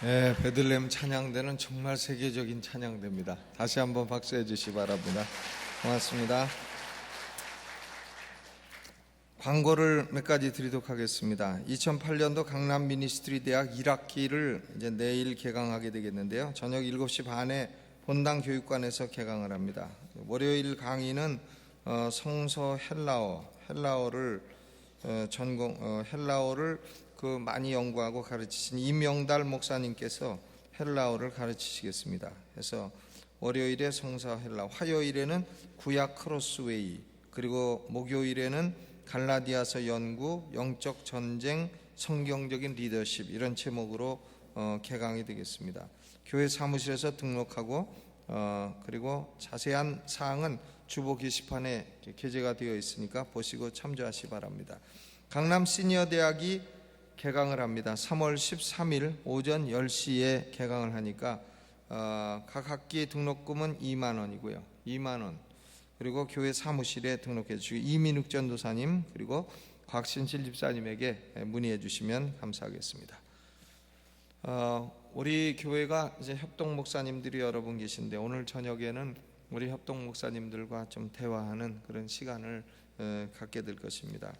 네, 베들레헴 찬양대는 정말 세계적인 찬양대입니다. 다시 한번 박수해 주시기 바랍니다. 고맙습니다. 광고를 몇 가지 드리도록 하겠습니다. 2008년도 강남 미니스트리 대학 1학기를 이제 내일 개강하게 되겠는데요. 저녁 7시 반에 본당 교육관에서 개강을 합니다. 월요일 강의는 성서 헬라어를 헬라어를 많이 연구하고 가르치신 이명달 목사님께서 헬라어를 가르치시겠습니다. 그래서 월요일에 성서 헬라, 화요일에는 구약 크로스웨이, 그리고 목요일에는 갈라디아서 연구, 영적 전쟁, 성경적인 리더십, 이런 제목으로 개강이 되겠습니다. 교회 사무실에서 등록하고 그리고 자세한 사항은 주보 게시판에 게재가 되어 있으니까 보시고 참조하시기 바랍니다. 강남 시니어 대학이 개강을 합니다. 3월 13일 오전 10시에 개강을 하니까 각 학기 등록금은 2만 원이고요. 2만 원. 그리고 교회 사무실에 등록해 주시고 이민욱 전도사님 그리고 곽신실 집사님에게 문의해 주시면 감사하겠습니다. 우리 교회가 이제 협동 목사님들이 여러 분 계신데 오늘 저녁에는 우리 협동 목사님들과 좀 대화하는 그런 시간을 갖게 될 것입니다.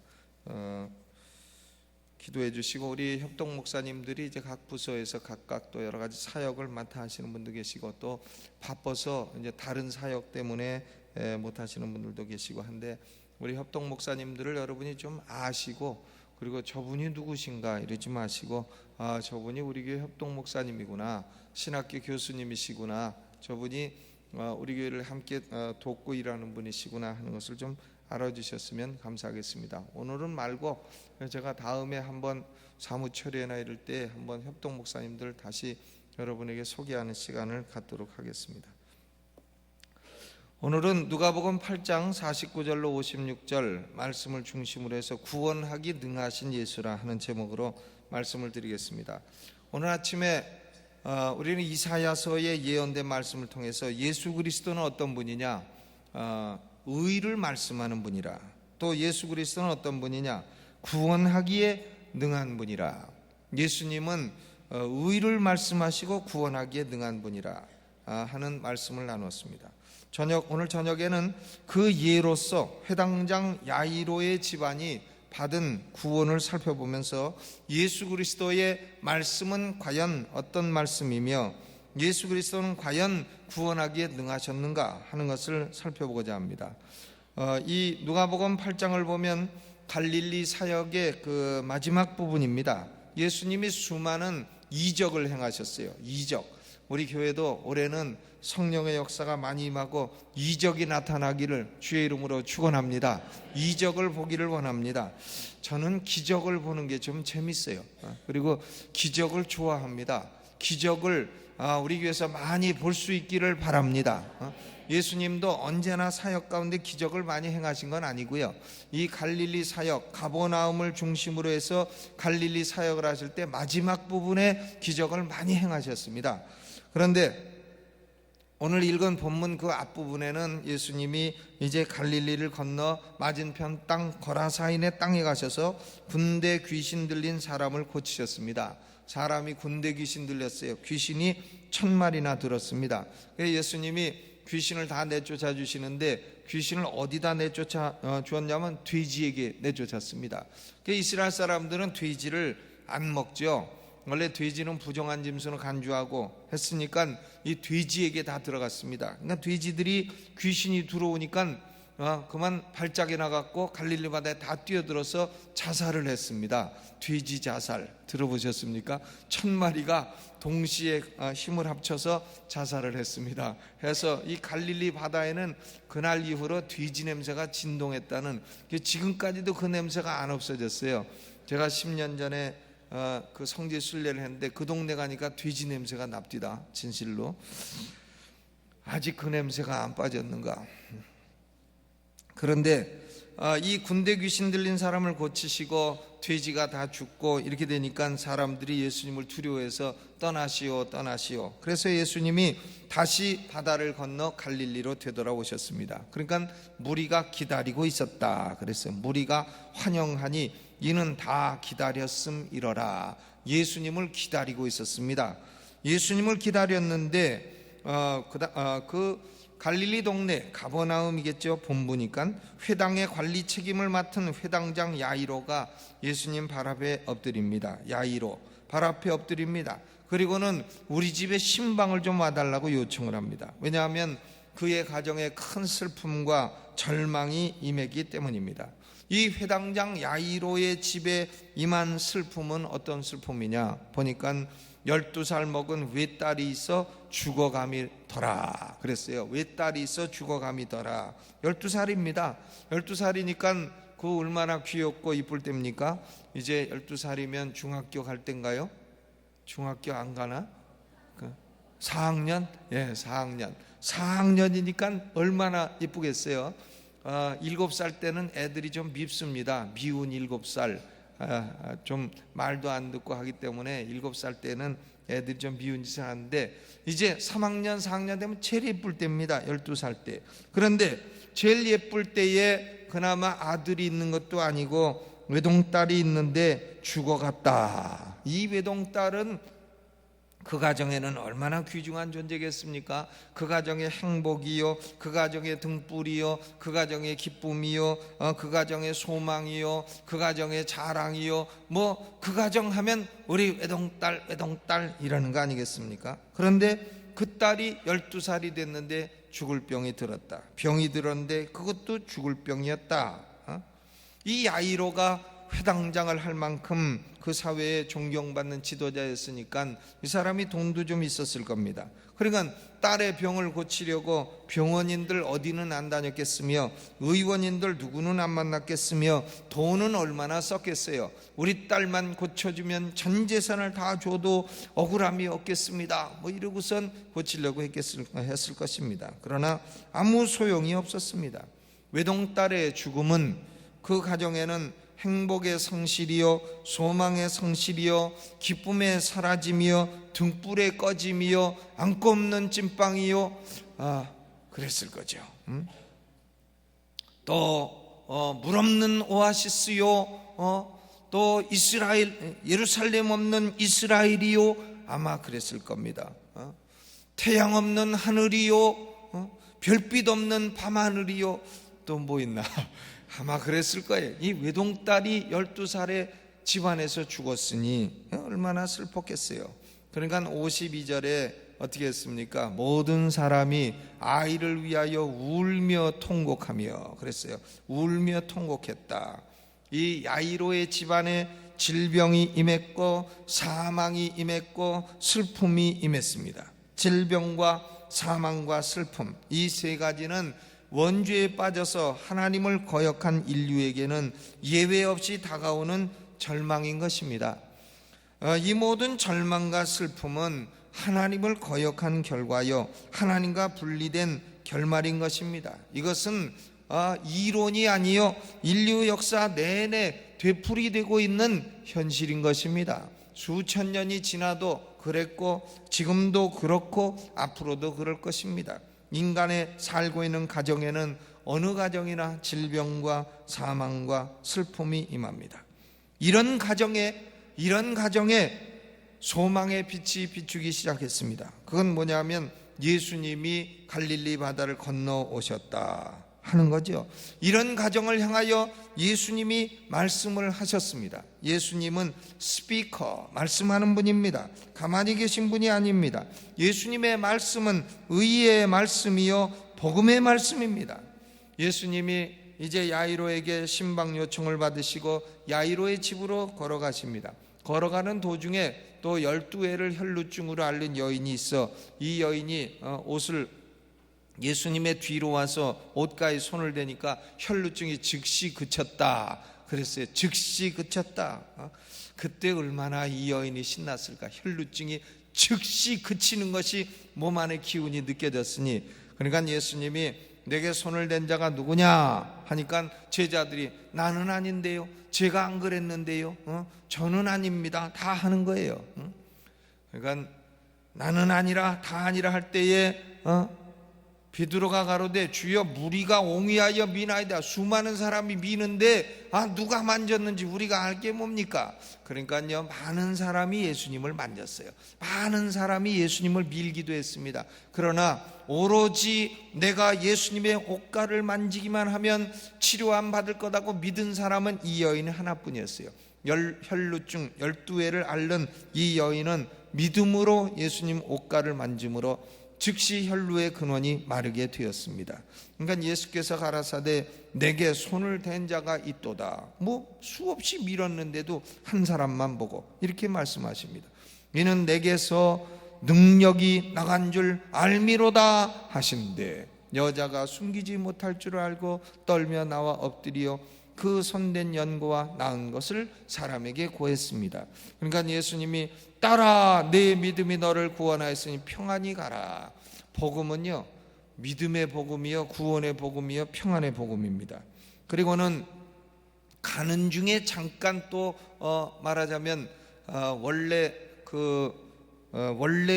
기도해 주시고 우리 협동 목사님들이 이제 각 부서에서 각각 또 여러 가지 사역을 맡아 하시는 분도 계시고 또 바빠서 이제 다른 사역 때문에 못 하시는 분들도 계시고 한데 우리 협동 목사님들을 여러분이 좀 아시고 그리고 저분이 누구신가 이러지 마시고 저분이 우리 교회 협동 목사님이구나, 신학교 교수님이시구나, 저분이 우리 교회를 함께 돕고 일하는 분이시구나 하는 것을 좀 알아주셨으면 감사하겠습니다. 오늘은 말고 제가 다음에 한번 사무처리나 이럴 때 한번 협동 목사님들 다시 여러분에게 소개하는 시간을 갖도록 하겠습니다. 오늘은 누가복음 8장 49절로 56절 말씀을 중심으로 해서 구원하기 능하신 예수라 하는 제목으로 말씀을 드리겠습니다. 오늘 아침에 우리는 이사야서의 예언된 말씀을 통해서 예수 그리스도는 어떤 분이냐, 의를 말씀하는 분이라, 또 예수 그리스도는 어떤 분이냐, 구원하기에 능한 분이라. 예수님은 의를 말씀하시고 구원하기에 능한 분이라 하는 말씀을 나눴습니다. 오늘 저녁에는 그 예로서 회당장 야이로의 집안이 받은 구원을 살펴보면서 예수 그리스도의 말씀은 과연 어떤 말씀이며 예수 그리스도는 과연 구원하기에 능하셨는가 하는 것을 살펴보고자 합니다. 이 누가복음 8장을 보면 갈릴리 사역의 그 마지막 부분입니다. 예수님이 수많은 이적을 행하셨어요. 이적. 우리 교회도 올해는 성령의 역사가 많이 임하고 이적이 나타나기를 주의 이름으로 축원합니다. 이적을 보기를 원합니다. 저는 기적을 보는 게 좀 재밌어요. 그리고 기적을 좋아합니다. 기적을 우리 교회에서 많이 볼 수 있기를 바랍니다. 예수님도 언제나 사역 가운데 기적을 많이 행하신 건 아니고요. 이 갈릴리 사역, 가버나움을 중심으로 해서 갈릴리 사역을 하실 때 마지막 부분에 기적을 많이 행하셨습니다. 그런데 오늘 읽은 본문 그 앞부분에는 예수님이 이제 갈릴리를 건너 맞은편 땅 거라사인의 땅에 가셔서 군대 귀신 들린 사람을 고치셨습니다. 사람이 군대 귀신 들렸어요. 귀신이 1000마리나 들었습니다. 그래서 예수님이 귀신을 다 내쫓아 주시는데 귀신을 어디다 내쫓아 주었냐면 돼지에게 내쫓았습니다. 이스라엘 사람들은 돼지를 안 먹죠. 원래 돼지는 부정한 짐승을 간주하고 했으니까 이 돼지에게 다 들어갔습니다. 그러니까 돼지들이 귀신이 들어오니까 그만 발작이 나갔고 갈릴리 바다에 다 뛰어들어서 자살을 했습니다. 돼지 자살 들어보셨습니까? 1000마리가 동시에 힘을 합쳐서 자살을 했습니다. 그래서 이 갈릴리 바다에는 그날 이후로 돼지 냄새가 진동했다는, 지금까지도 그 냄새가 안 없어졌어요. 제가 10년 전에 그 성지 순례를 했는데 그 동네 가니까 돼지 냄새가 납디다. 진실로 아직 그 냄새가 안 빠졌는가. 그런데 이 군대 귀신 들린 사람을 고치시고 돼지가 다 죽고 이렇게 되니까 사람들이 예수님을 두려워해서 떠나시오. 그래서 예수님이 다시 바다를 건너 갈릴리로 되돌아오셨습니다. 그러니까 무리가 기다리고 있었다. 그랬어요. 무리가 환영하니 이는 다 기다렸음이러라. 예수님을 기다리고 있었습니다. 예수님을 기다렸는데 그 갈릴리 동네 가버나움이겠죠. 본부니까 회당의 관리 책임을 맡은 회당장 야이로가 예수님 발 앞에 엎드립니다. 야이로 발 앞에 엎드립니다. 그리고는 우리 집에 신방을 좀 와달라고 요청을 합니다. 왜냐하면 그의 가정에 큰 슬픔과 절망이 임했기 때문입니다. 이 회당장 야이로의 집에 임한 슬픔은 어떤 슬픔이냐 보니까 12살 먹은 외딸이 있어 죽어가미더라 그랬어요. 외딸이 있어 죽어가미더라. 12살입니다 12살이니까 그 얼마나 귀엽고 이쁠 때입니까? 이제 12살이면 중학교 갈 때인가요? 중학교 안 가나? 4학년? 예, 4학년 4학년이니까 얼마나 이쁘겠어요. 7살 때는 애들이 좀 밉습니다. 미운 7살, 좀 말도 안 듣고 하기 때문에 7살 때는 애들이 좀 미운 짓을 하는데, 이제 3학년 4학년 되면 제일 예쁠 때입니다. 12살 때. 그런데 제일 예쁠 때에 그나마 아들이 있는 것도 아니고 외동딸이 있는데 죽어갔다. 이 외동딸은 그 가정에는 얼마나 귀중한 존재겠습니까? 그 가정의 행복이요, 그 가정의 등불이요, 그 가정의 기쁨이요, 그 가정의 소망이요, 그 가정의 자랑이요, 뭐 그 가정 하면 우리 외동딸 이라는 거 아니겠습니까? 그런데 그 딸이 12살이 됐는데 죽을 병이 들었다. 병이 들었는데 그것도 죽을 병이었다. 이 야이로가 회당장을 할 만큼 그 사회에 존경받는 지도자였으니까 이 사람이 돈도 좀 있었을 겁니다. 그러니까 딸의 병을 고치려고 병원인들 어디는 안 다녔겠으며 의원인들 누구는 안 만났겠으며 돈은 얼마나 썼겠어요. 우리 딸만 고쳐주면 전 재산을 다 줘도 억울함이 없겠습니다. 뭐 이러고선 고치려고 했을 것입니다. 그러나 아무 소용이 없었습니다. 외동딸의 죽음은 그 가정에는 행복의 성실이요, 소망의 성실이요, 기쁨의 사라짐이요, 등불의 꺼짐이요, 안고 없는 찐빵이요, 그랬을 거죠. 또 물 없는 오아시스요, 또 예루살렘 없는 이스라엘이요, 아마 그랬을 겁니다. 태양 없는 하늘이요, 별빛 없는 밤하늘이요, 또 뭐 있나? 아마 그랬을 거예요. 이 외동딸이 12살에 집안에서 죽었으니 얼마나 슬펐겠어요. 그러니까 52절에 어떻게 했습니까? 모든 사람이 아이를 위하여 울며 통곡하며 그랬어요. 울며 통곡했다. 이 야이로의 집안에 질병이 임했고 사망이 임했고 슬픔이 임했습니다. 질병과 사망과 슬픔, 이 세 가지는 원죄에 빠져서 하나님을 거역한 인류에게는 예외 없이 다가오는 절망인 것입니다. 이 모든 절망과 슬픔은 하나님을 거역한 결과요, 하나님과 분리된 결말인 것입니다. 이것은 이론이 아니요, 인류 역사 내내 되풀이되고 있는 현실인 것입니다. 수천 년이 지나도 그랬고 지금도 그렇고 앞으로도 그럴 것입니다. 인간의 살고 있는 가정에는 어느 가정이나 질병과 사망과 슬픔이 임합니다. 이런 가정에 소망의 빛이 비추기 시작했습니다. 그건 뭐냐면 예수님이 갈릴리 바다를 건너오셨다 하는 거죠. 이런 가정을 향하여 예수님이 말씀을 하셨습니다. 예수님은 스피커, 말씀하는 분입니다. 가만히 계신 분이 아닙니다. 예수님의 말씀은 의의 말씀이요 복음의 말씀입니다. 예수님이 이제 야이로에게 신방 요청을 받으시고 야이로의 집으로 걸어가십니다. 걸어가는 도중에 또 12회를 혈루증으로 앓는 여인이 있어 이 여인이 옷을 예수님의 뒤로 와서 옷가에 손을 대니까 혈루증이 즉시 그쳤다 그랬어요. 즉시 그쳤다. 그때 얼마나 이 여인이 신났을까. 혈루증이 즉시 그치는 것이 몸 안에 기운이 느껴졌으니, 그러니까 예수님이 내게 손을 댄 자가 누구냐 하니까 제자들이 나는 아닌데요, 제가 안 그랬는데요, 저는 아닙니다 다 하는 거예요. 그러니까 나는 아니라 다 아니라 할 때에 베드로가 가로되 주여 무리가 옹이하여 미나이다. 수많은 사람이 미는데 누가 만졌는지 우리가 알 게 뭡니까? 그러니까요, 많은 사람이 예수님을 만졌어요. 많은 사람이 예수님을 밀기도 했습니다. 그러나 오로지 내가 예수님의 옷가를 만지기만 하면 치료함 받을 거다고 믿은 사람은 이 여인 하나뿐이었어요. 혈루증 12회를 앓는 이 여인은 믿음으로 예수님 옷가를 만짐으로 즉시 혈루의 근원이 마르게 되었습니다. 그러니까 예수께서 가라사대 내게 손을 댄 자가 있도다. 수없이 밀었는데도 한 사람만 보고 이렇게 말씀하십니다. 이는 내게서 능력이 나간 줄 알미로다 하신대. 여자가 숨기지 못할 줄 알고 떨며 나와 엎드려 그 손댄 연고와 나은 것을 사람에게 고했습니다. 그러니까 예수님이 따라 내 믿음이 너를 구원하였으니 평안히 가라. 복음은요, 믿음의 복음이요, 구원의 복음이요, 평안의 복음입니다. 그리고는 가는 중에 잠깐 또 말하자면 원래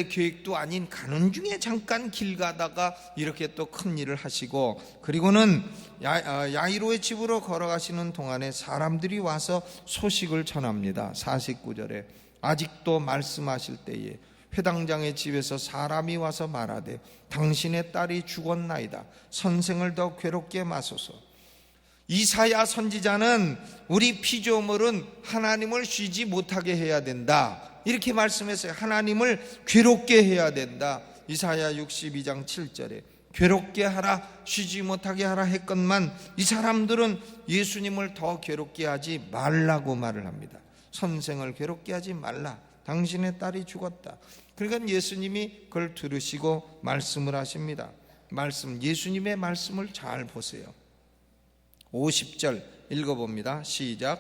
계획도 아닌 가는 중에 잠깐 길 가다가 이렇게 또 큰 일을 하시고, 그리고는 야이로의 집으로 걸어가시는 동안에 사람들이 와서 소식을 전합니다. 49절에 아직도 말씀하실 때에 회당장의 집에서 사람이 와서 말하되 당신의 딸이 죽었나이다. 선생을 더 괴롭게 마소서. 이사야 선지자는 우리 피조물은 하나님을 쉬지 못하게 해야 된다, 이렇게 말씀했어요. 하나님을 괴롭게 해야 된다. 이사야 62장 7절에 괴롭게 하라, 쉬지 못하게 하라 했건만 이 사람들은 예수님을 더 괴롭게 하지 말라고 말을 합니다. 선생을 괴롭게 하지 말라. 당신의 딸이 죽었다. 그러니까 예수님이 그걸 들으시고 말씀을 하십니다. 예수님의 말씀을 잘 보세요. 50절 읽어봅니다. 시작.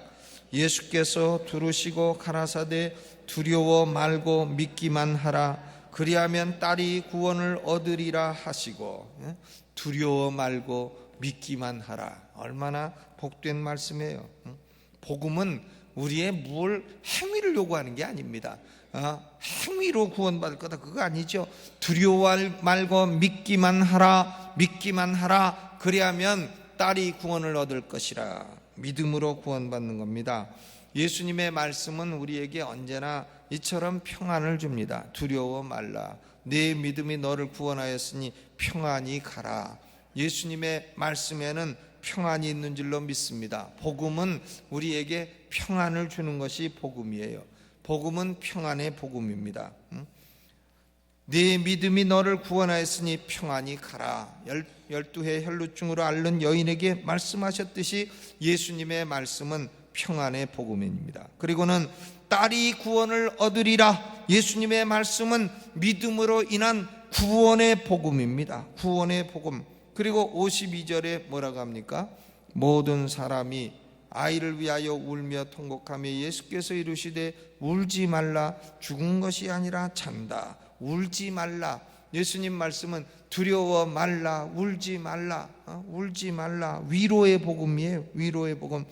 예수께서 들으시고 가라사대 두려워 말고 믿기만 하라. 그리하면 딸이 구원을 얻으리라 하시고. 두려워 말고 믿기만 하라. 얼마나 복된 말씀이에요. 복음은 우리의 뭘 행위를 요구하는 게 아닙니다. 행위로 구원받을 거다, 그거 아니죠. 두려워 말고 믿기만 하라. 믿기만 하라. 그리하면 딸이 구원을 얻을 것이라. 믿음으로 구원받는 겁니다. 예수님의 말씀은 우리에게 언제나 이처럼 평안을 줍니다. 두려워 말라. 내 믿음이 너를 구원하였으니 평안히 가라. 예수님의 말씀에는 평안이 있는 줄로 믿습니다. 복음은 우리에게 평안을 주는 것이 복음이에요. 복음은 평안의 복음입니다. 네 믿음이 너를 구원하였으니 평안히 가라. 12해 혈루증으로 앓는 여인에게 말씀하셨듯이 예수님의 말씀은 평안의 복음입니다. 그리고는 딸이 구원을 얻으리라. 예수님의 말씀은 믿음으로 인한 구원의 복음입니다. 구원의 복음. 그리고 52절에 뭐라고 합니까? 모든 사람이 아이를 위하여 울며 통곡하며 예수께서 이르시되 울지 말라. 죽은 것이 아니라 잔다. 울지 말라. 예수님 말씀은 두려워 말라. 울지 말라. 울지 말라. 위로의 복음이에요. 위로의 복음.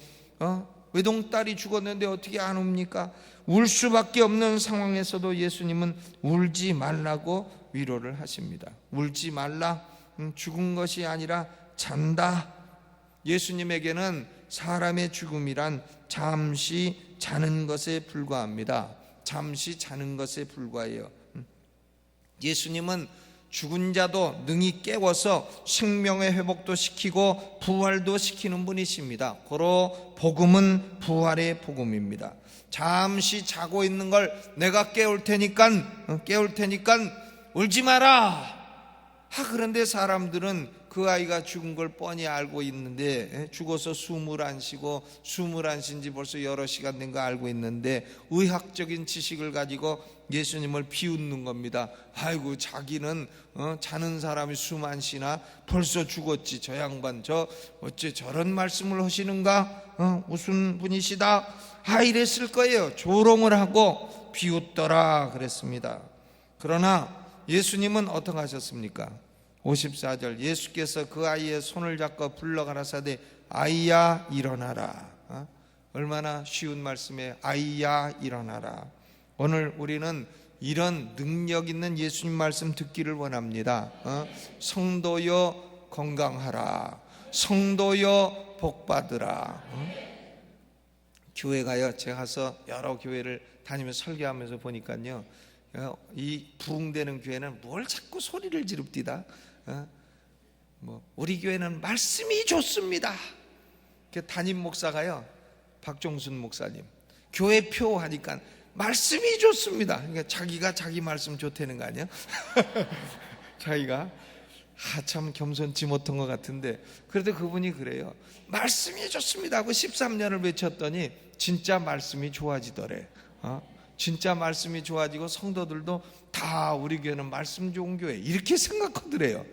외동딸이 죽었는데 어떻게 안 웁니까? 울 수밖에 없는 상황에서도 예수님은 울지 말라고 위로를 하십니다. 울지 말라. 죽은 것이 아니라 잔다. 예수님에게는 사람의 죽음이란 잠시 자는 것에 불과합니다. 잠시 자는 것에 불과해요. 예수님은 죽은 자도 능히 깨워서 생명의 회복도 시키고 부활도 시키는 분이십니다. 고로 복음은 부활의 복음입니다. 잠시 자고 있는 걸 내가 깨울 테니까 울지 마라. 그런데 사람들은 그 아이가 죽은 걸 뻔히 알고 있는데, 죽어서 숨을 안 쉬고 숨을 안 쉰 지 벌써 여러 시간 된 거 알고 있는데 의학적인 지식을 가지고 예수님을 비웃는 겁니다. 아이고, 자기는 자는 사람이 숨 안 쉬나 벌써 죽었지. 저 양반 어째 저런 말씀을 하시는가? 무슨 분이시다. 이랬을 거예요. 조롱을 하고 비웃더라 그랬습니다. 그러나 예수님은 어떻게 하셨습니까? 54절 예수께서 그 아이의 손을 잡고 불러 가라사대 아이야 일어나라. 얼마나 쉬운 말씀에 아이야 일어나라. 오늘 우리는 이런 능력 있는 예수님 말씀 듣기를 원합니다. 성도여 건강하라, 성도여 복받으라. 교회 가요. 제가 가서 여러 교회를 다니면서 설교하면서 보니까요, 이 부흥되는 교회는 뭘 자꾸 소리를 지릅디다. 우리 교회는 말씀이 좋습니다. 담임 목사가요, 박종순 목사님, 교회표 하니까 말씀이 좋습니다. 그러니까 자기가 자기 말씀 좋다는 거 아니야? 자기가 참 겸손치 못한 것 같은데, 그래도 그분이 그래요. 말씀이 좋습니다 하고 13년을 외쳤더니 진짜 말씀이 좋아지더래. 진짜 말씀이 좋아지고 성도들도 다 우리 교회는 말씀 좋은 교회 이렇게 생각하더래요.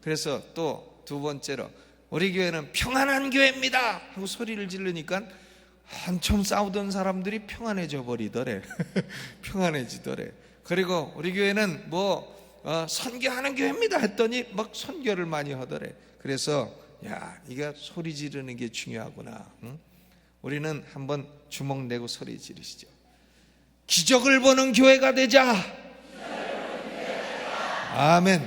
그래서 또 두 번째로 우리 교회는 평안한 교회입니다 하고 소리를 지르니까 한참 싸우던 사람들이 평안해져 버리더래. 평안해지더래. 그리고 우리 교회는 선교하는 교회입니다 했더니 막 선교를 많이 하더래. 그래서 이게 소리 지르는 게 중요하구나. 우리는 한번 주먹 내고 소리 지르시죠. 기적을 보는 교회가 되자. 아멘.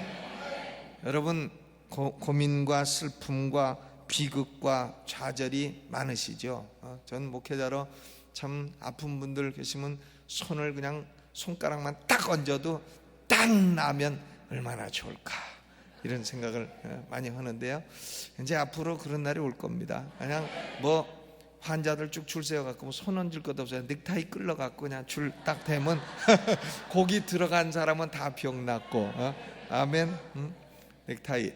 여러분, 고민과 슬픔과 비극과 좌절이 많으시죠? 전 목회자로 참 아픈 분들 계시면 손을 그냥 손가락만 딱 얹어도 딱 나면 얼마나 좋을까, 이런 생각을 많이 하는데요. 이제 앞으로 그런 날이 올 겁니다. 그냥 환자들 쭉 줄 세워갖고 손 얹을 것도 없어요. 넥타이 끌러갖고 그냥 줄 딱 대면 거기 들어간 사람은 다 병 낫고. 아멘. 넥타이.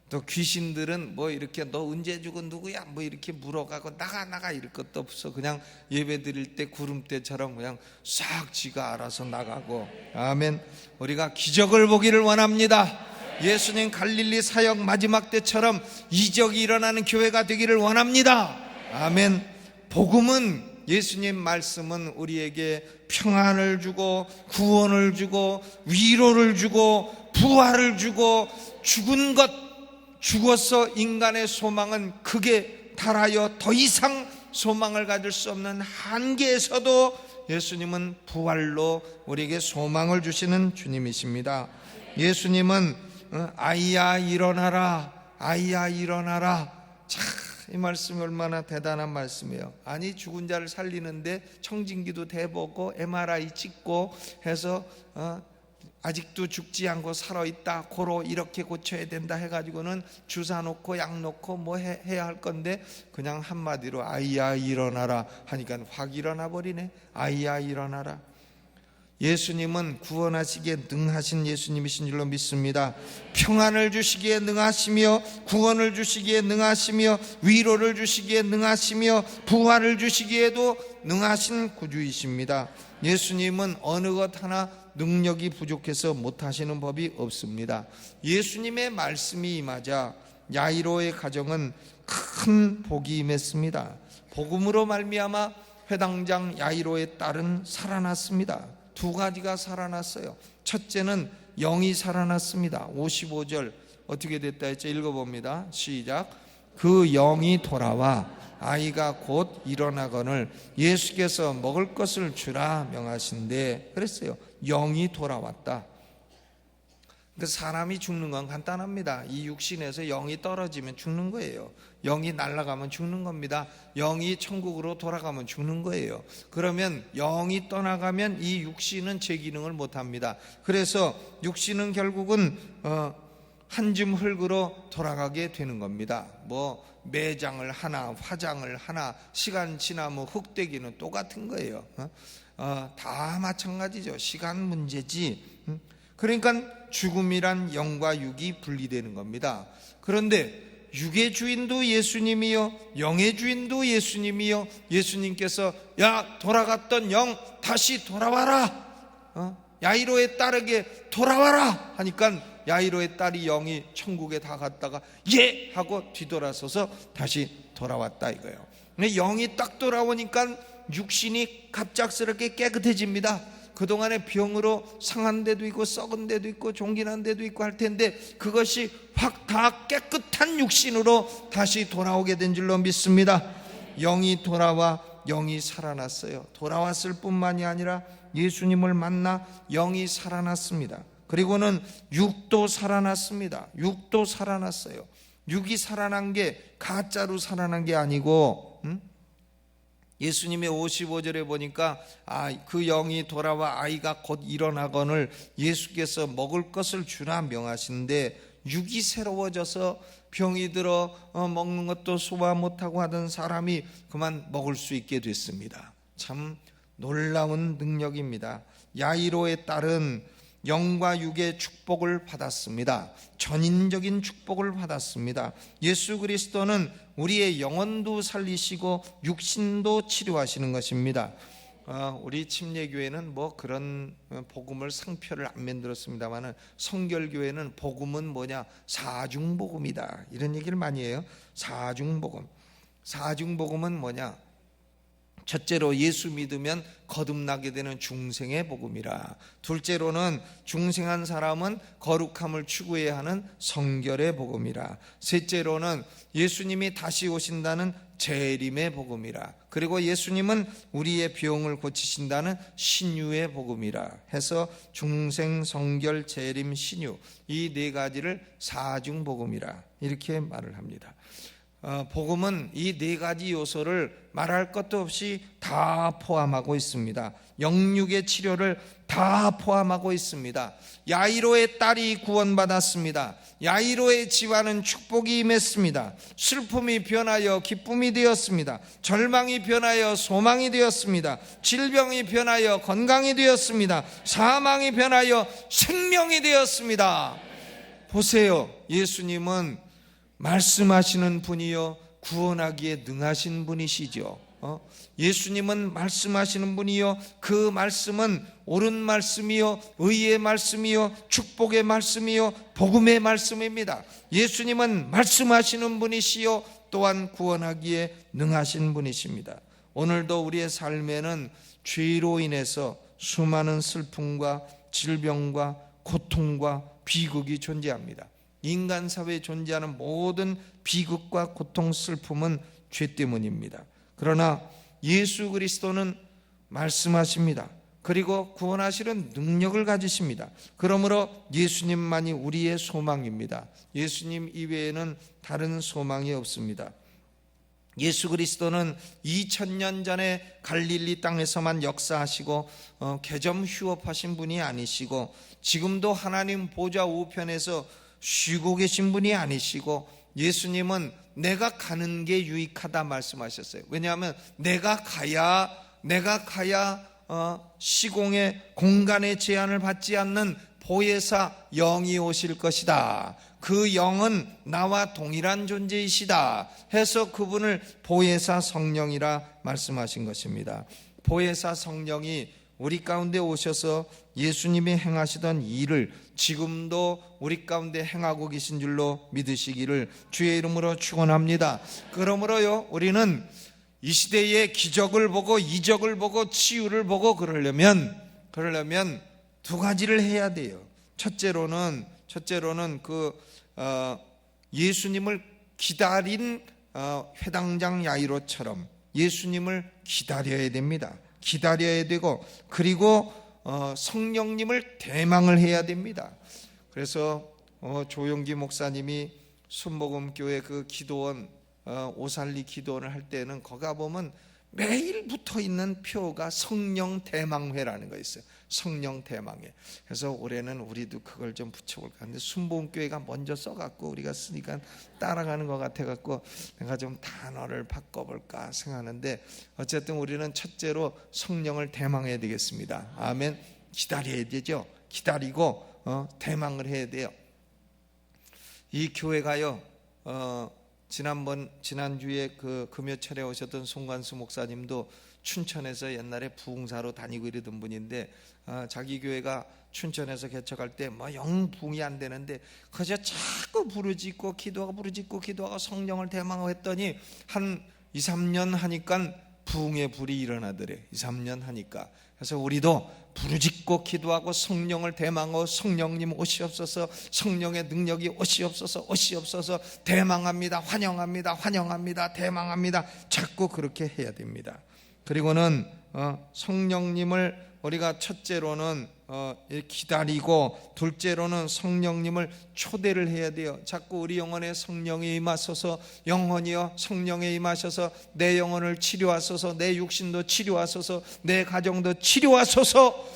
또 귀신들은 이렇게 너 언제 죽은 누구야 이렇게 물어가고 나가 이럴 것도 없어. 그냥 예배 드릴 때 구름대처럼 그냥 싹 지가 알아서 나가고. 아멘. 우리가 기적을 보기를 원합니다. 예수님 갈릴리 사역 마지막 때처럼 이적이 일어나는 교회가 되기를 원합니다. 아멘. 복음은, 예수님 말씀은 우리에게 평안을 주고 구원을 주고 위로를 주고 부활을 주고, 죽어서 인간의 소망은 극에 달하여 더 이상 소망을 가질 수 없는 한계에서도 예수님은 부활로 우리에게 소망을 주시는 주님이십니다. 예수님은 아이야 일어나라, 아이야 일어나라. 참, 이 말씀이 얼마나 대단한 말씀이에요. 아니, 죽은 자를 살리는데 청진기도 대보고 MRI 찍고 해서 아직도 죽지 않고 살아있다, 고로 이렇게 고쳐야 된다 해가지고는 주사 놓고 약 놓고 해야 할 건데, 그냥 한마디로 아이야 일어나라 하니까 확 일어나 버리네. 아이야 일어나라. 예수님은 구원하시기에 능하신 예수님이신 줄로 믿습니다. 평안을 주시기에 능하시며 구원을 주시기에 능하시며 위로를 주시기에 능하시며 부활을 주시기에도 능하신 구주이십니다. 예수님은 어느 것 하나 능력이 부족해서 못하시는 법이 없습니다. 예수님의 말씀이 임하자 야이로의 가정은 큰 복이 임했습니다. 복음으로 말미암아 회당장 야이로의 딸은 살아났습니다. 두 가지가 살아났어요. 첫째는 영이 살아났습니다. 55절 어떻게 됐다 했죠? 읽어봅니다. 시작. 그 영이 돌아와 아이가 곧 일어나거늘 예수께서 먹을 것을 주라 명하신대. 그랬어요. 영이 돌아왔다. 사람이 죽는 건 간단합니다. 이 육신에서 영이 떨어지면 죽는 거예요. 영이 날아가면 죽는 겁니다. 영이 천국으로 돌아가면 죽는 거예요. 그러면 영이 떠나가면 이 육신은 제 기능을 못합니다. 그래서 육신은 결국은 한 줌 흙으로 돌아가게 되는 겁니다. 매장을 하나 화장을 하나 시간 지나면 흙되기는 똑같은 거예요. 다 마찬가지죠. 시간 문제지. 그러니까 죽음이란 영과 육이 분리되는 겁니다. 그런데 육의 주인도 예수님이요 영의 주인도 예수님이요, 예수님께서 야 돌아갔던 영 다시 돌아와라, 야이로의 딸에게 돌아와라 하니까 야이로의 딸이 영이 천국에 다 갔다가 예 하고 뒤돌아서서 다시 돌아왔다 이거예요. 근데 영이 딱 돌아오니까 육신이 갑작스럽게 깨끗해집니다. 그동안에 병으로 상한 데도 있고 썩은 데도 있고 종긴한 데도 있고 할 텐데 그것이 확 다 깨끗한 육신으로 다시 돌아오게 된 줄로 믿습니다. 영이 돌아와 영이 살아났어요. 돌아왔을 뿐만이 아니라 예수님을 만나 영이 살아났습니다. 그리고는 육도 살아났습니다. 육도 살아났어요. 육이 살아난 게 가짜로 살아난 게 아니고, 예수님의 55절에 보니까 그 영이 돌아와 아이가 곧 일어나거늘 예수께서 먹을 것을 주라 명하신데, 육이 새로워져서 병이 들어 먹는 것도 소화 못하고 하던 사람이 그만 먹을 수 있게 됐습니다. 참 놀라운 능력입니다. 야이로의 딸은 영과 육의 축복을 받았습니다. 전인적인 축복을 받았습니다. 예수 그리스도는 우리의 영혼도 살리시고 육신도 치료하시는 것입니다. 우리 침례교회는 뭐 그런 복음을 상표를 안 만들었습니다만은, 성결교회는 복음은 뭐냐? 사중복음이다, 이런 얘기를 많이 해요. 사중복음. 사중복음은 뭐냐? 첫째로 예수 믿으면 거듭나게 되는 중생의 복음이라. 둘째로는 중생한 사람은 거룩함을 추구해야 하는 성결의 복음이라. 셋째로는 예수님이 다시 오신다는 재림의 복음이라. 그리고 예수님은 우리의 병을 고치신다는 신유의 복음이라 해서 중생, 성결, 재림, 신유, 이 네 가지를 사중복음이라 이렇게 말을 합니다. 복음은 이 네 가지 요소를 말할 것도 없이 다 포함하고 있습니다. 영육의 치료를 다 포함하고 있습니다. 야이로의 딸이 구원받았습니다. 야이로의 집안은 축복이 임했습니다. 슬픔이 변하여 기쁨이 되었습니다. 절망이 변하여 소망이 되었습니다. 질병이 변하여 건강이 되었습니다. 사망이 변하여 생명이 되었습니다. 보세요, 예수님은 말씀하시는 분이요 구원하기에 능하신 분이시죠. 예수님은 말씀하시는 분이요, 그 말씀은 옳은 말씀이요 의의 말씀이요 축복의 말씀이요 복음의 말씀입니다. 예수님은 말씀하시는 분이시요 또한 구원하기에 능하신 분이십니다. 오늘도 우리의 삶에는 죄로 인해서 수많은 슬픔과 질병과 고통과 비극이 존재합니다. 인간 사회에 존재하는 모든 비극과 고통, 슬픔은 죄 때문입니다. 그러나 예수 그리스도는 말씀하십니다. 그리고 구원하시는 능력을 가지십니다. 그러므로 예수님만이 우리의 소망입니다. 예수님 이외에는 다른 소망이 없습니다. 예수 그리스도는 2000년 전에 갈릴리 땅에서만 역사하시고 개점 휴업하신 분이 아니시고, 지금도 하나님 보좌 우편에서 쉬고 계신 분이 아니시고, 예수님은 내가 가는 게 유익하다 말씀하셨어요. 왜냐하면 내가 가야 시공의 공간의 제한을 받지 않는 보혜사 영이 오실 것이다. 그 영은 나와 동일한 존재이시다 해서 그분을 보혜사 성령이라 말씀하신 것입니다. 보혜사 성령이 우리 가운데 오셔서 예수님이 행하시던 일을 지금도 우리 가운데 행하고 계신 줄로 믿으시기를 주의 이름으로 축원합니다. 그러므로요, 우리는 이 시대의 기적을 보고 이적을 보고 치유를 보고 그러려면 두 가지를 해야 돼요. 첫째로는 예수님을 기다린 회당장 야이로처럼 예수님을 기다려야 됩니다. 기다려야 되고, 그리고 성령님을 대망을 해야 됩니다. 그래서 조용기 목사님이 순복음교회 그 기도원 오살리 기도원을 할 때는 거기 가보면 매일 붙어있는 표가 성령 대망회라는 거 있어요. 성령 대망회. 그래서 올해는 우리도 그걸 좀 붙여볼까 하는데, 순복음교회가 먼저 써갖고 우리가 쓰니까 따라가는 것 같아갖고 내가 좀 단어를 바꿔볼까 생각하는데, 어쨌든 우리는 첫째로 성령을 대망해야 되겠습니다. 아멘. 기다려야 되죠. 기다리고 대망을 해야 돼요. 이 교회가요, 지난주에 그 금요철에 오셨던 송관수 목사님도 춘천에서 옛날에 부흥사로 다니고 이러던 분인데, 자기 교회가 춘천에서 개척할 때 영 부흥이 안 되는데 그저 자꾸 부르짖고 기도하고 성령을 대망하고 했더니 한 2-3년 하니까 부흥의 불이 일어나더래. 2-3년 하니까. 그래서 우리도 부르짖고 기도하고 성령을 대망하고, 성령님 오시옵소서, 성령의 능력이 오시옵소서, 대망합니다, 환영합니다, 대망합니다. 자꾸 그렇게 해야 됩니다. 그리고는 성령님을 우리가 첫째로는 기다리고, 둘째로는 성령님을 초대를 해야 돼요. 자꾸 우리 영혼에 성령이 임하소서, 영혼이여 성령에 임하셔서 내 영혼을 치료하소서, 내 육신도 치료하소서, 내 가정도 치료하소서.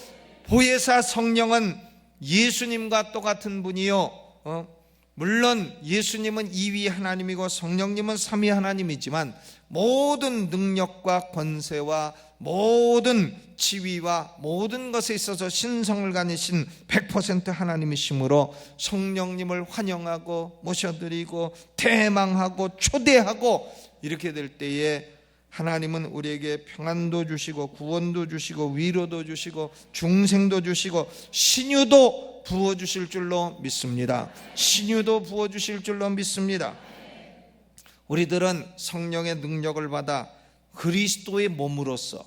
보혜사 성령은 예수님과 똑같은 분이요, 물론 예수님은 2위 하나님이고 성령님은 3위 하나님이지만 모든 능력과 권세와 모든 지위와 모든 것에 있어서 신성을 가지신 100% 하나님이시므로 성령님을 환영하고 모셔드리고 대망하고 초대하고 이렇게 될 때에 하나님은 우리에게 평안도 주시고 구원도 주시고 위로도 주시고 중생도 주시고 신유도 부어주실 줄로 믿습니다. 신유도 부어주실 줄로 믿습니다. 우리들은 성령의 능력을 받아 그리스도의 몸으로서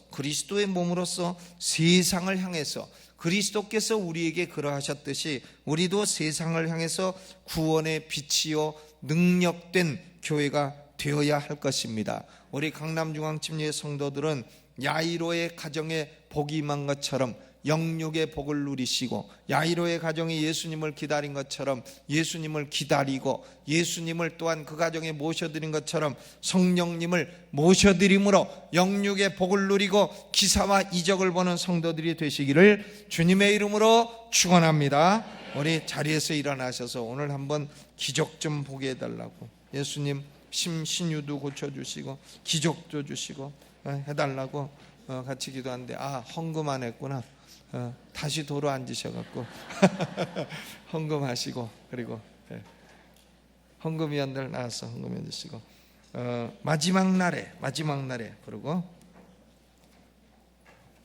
세상을 향해서, 그리스도께서 우리에게 그러하셨듯이 우리도 세상을 향해서 구원의 빛이요 능력된 교회가 되어야 할 것입니다. 우리 강남중앙침례 성도들은 야이로의 가정에 복이 임한 것처럼 영육의 복을 누리시고, 야이로의 가정이 예수님을 기다린 것처럼 예수님을 기다리고, 예수님을 또한 그 가정에 모셔드린 것처럼 성령님을 모셔드림으로 영육의 복을 누리고 기사와 이적을 보는 성도들이 되시기를 주님의 이름으로 축원합니다. 우리 자리에서 일어나셔서 오늘 한번 기적 좀 보게 해달라고, 예수님 심신유도 고쳐주시고 기적도 주시고 해달라고 같이 기도하는데, 헌금 안 했구나. 다시 도로 앉으셔갖고 헌금하시고, 그리고 헌금위원들 나와서 헌금해 주시고, 마지막 날에 그리고